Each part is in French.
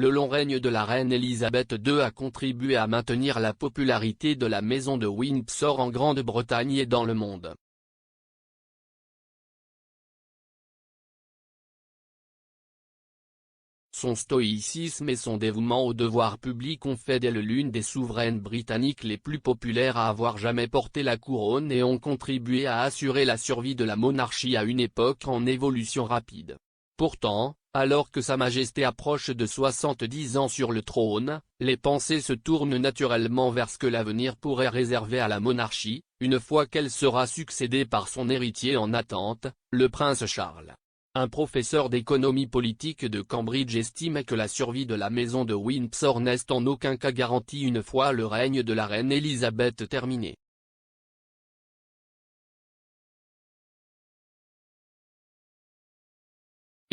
le long règne de la reine Elisabeth II a contribué à maintenir la popularité de la maison de Windsor en Grande-Bretagne et dans le monde. Son stoïcisme et son dévouement au devoir public ont fait d'elle l'une des souveraines britanniques les plus populaires à avoir jamais porté la couronne et ont contribué à assurer la survie de la monarchie à une époque en évolution rapide. Pourtant, alors que Sa Majesté approche de 70 ans sur le trône, les pensées se tournent naturellement vers ce que l'avenir pourrait réserver à la monarchie, une fois qu'elle sera succédée par son héritier en attente, le prince Charles. Un professeur d'économie politique de Cambridge estime que la survie de la maison de Windsor n'est en aucun cas garantie une fois le règne de la reine Elisabeth terminé.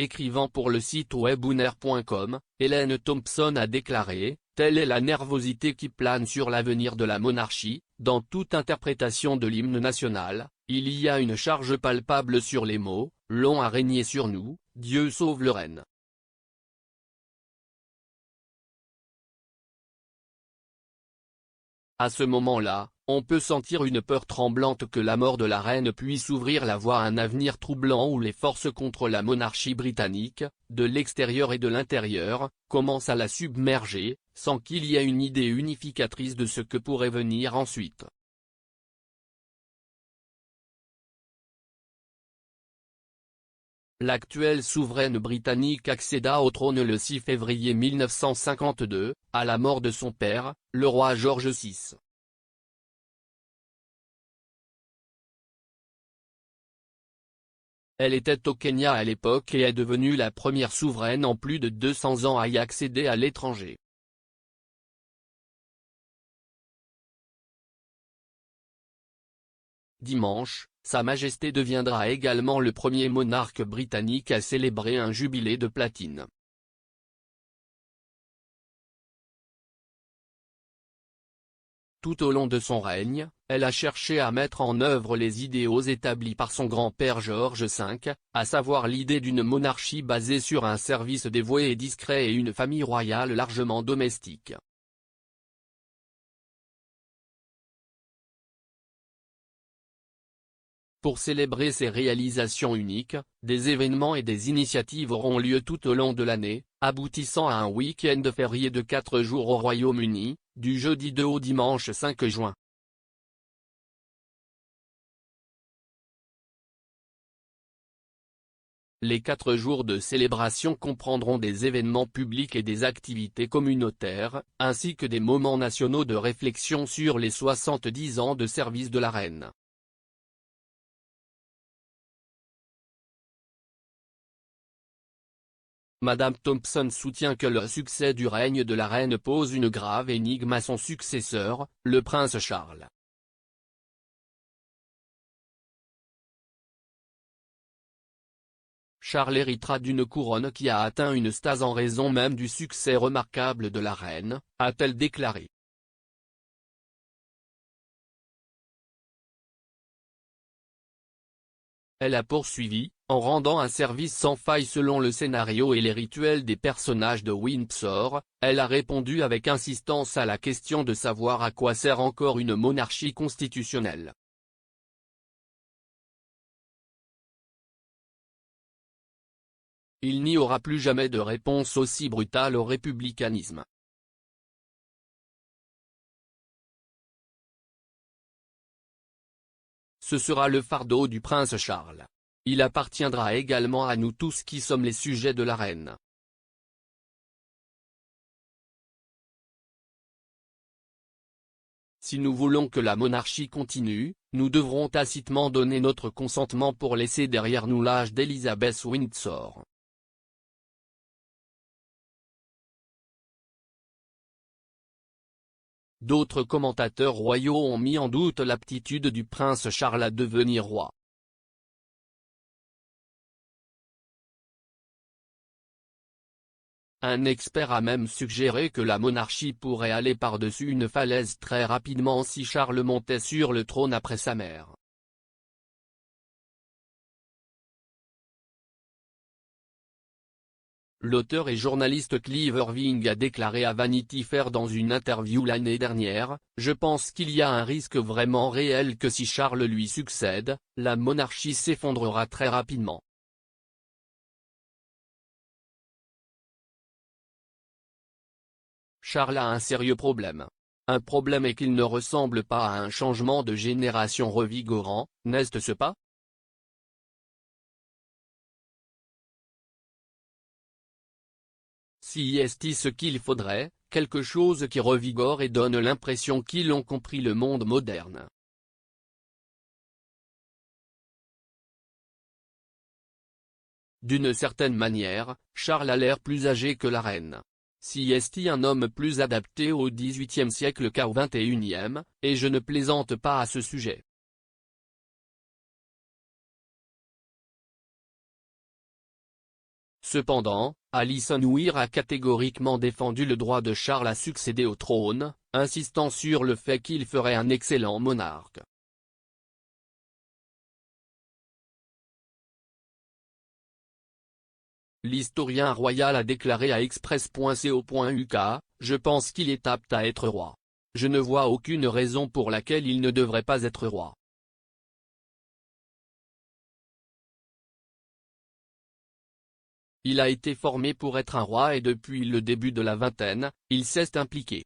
Écrivant pour le site web Uner.com, Hélène Thompson a déclaré « Telle est la nervosité qui plane sur l'avenir de la monarchie, dans toute interprétation de l'hymne national, il y a une charge palpable sur les mots, long à régner sur nous, Dieu sauve le reine ». À ce moment-là, on peut sentir une peur tremblante que la mort de la reine puisse ouvrir la voie à un avenir troublant où les forces contre la monarchie britannique, de l'extérieur et de l'intérieur, commencent à la submerger, sans qu'il y ait une idée unificatrice de ce que pourrait venir ensuite. L'actuelle souveraine britannique accéda au trône le 6 février 1952, à la mort de son père, le roi George VI. Elle était au Kenya à l'époque et est devenue la première souveraine en plus de 200 ans à y accéder à l'étranger. Dimanche, Sa Majesté deviendra également le premier monarque britannique à célébrer un jubilé de platine. Tout au long de son règne, elle a cherché à mettre en œuvre les idéaux établis par son grand-père George V, à savoir l'idée d'une monarchie basée sur un service dévoué et discret et une famille royale largement domestique. Pour célébrer ces réalisations uniques, des événements et des initiatives auront lieu tout au long de l'année, aboutissant à un week-end férié de 4 jours au Royaume-Uni, du jeudi 2 au dimanche 5 juin. Les 4 jours de célébration comprendront des événements publics et des activités communautaires, ainsi que des moments nationaux de réflexion sur les 70 ans de service de la reine. Madame Thompson soutient que le succès du règne de la reine pose une grave énigme à son successeur, le prince Charles. Charles héritera d'une couronne qui a atteint une stase en raison même du succès remarquable de la reine, a-t-elle déclaré. Elle a poursuivi, en rendant un service sans faille selon le scénario et les rituels des personnages de Windsor, elle a répondu avec insistance à la question de savoir à quoi sert encore une monarchie constitutionnelle. Il n'y aura plus jamais de réponse aussi brutale au républicanisme. Ce sera le fardeau du prince Charles. Il appartiendra également à nous tous qui sommes les sujets de la reine. Si nous voulons que la monarchie continue, nous devrons tacitement donner notre consentement pour laisser derrière nous l'âge d'Elizabeth Windsor. D'autres commentateurs royaux ont mis en doute l'aptitude du prince Charles à devenir roi. Un expert a même suggéré que la monarchie pourrait aller par-dessus une falaise très rapidement si Charles montait sur le trône après sa mère. L'auteur et journaliste Clive Irving a déclaré à Vanity Fair dans une interview l'année dernière, « Je pense qu'il y a un risque vraiment réel que si Charles lui succède, la monarchie s'effondrera très rapidement. » Charles a un sérieux problème. Un problème est qu'il ne ressemble pas à un changement de génération revigorant, n'est-ce pas? Si est ce qu'il faudrait, quelque chose qui revigore et donne l'impression qu'ils ont compris le monde moderne. D'une certaine manière, Charles a l'air plus âgé que la reine. Si est un homme plus adapté au XVIIIe siècle qu'au XXIe, et je ne plaisante pas à ce sujet. Cependant, Alison Weir a catégoriquement défendu le droit de Charles à succéder au trône, insistant sur le fait qu'il ferait un excellent monarque. L'historien royal a déclaré à Express.co.uk, « Je pense qu'il est apte à être roi. Je ne vois aucune raison pour laquelle il ne devrait pas être roi. » Il a été formé pour être un roi et depuis le début de la vingtaine, il s'est impliqué.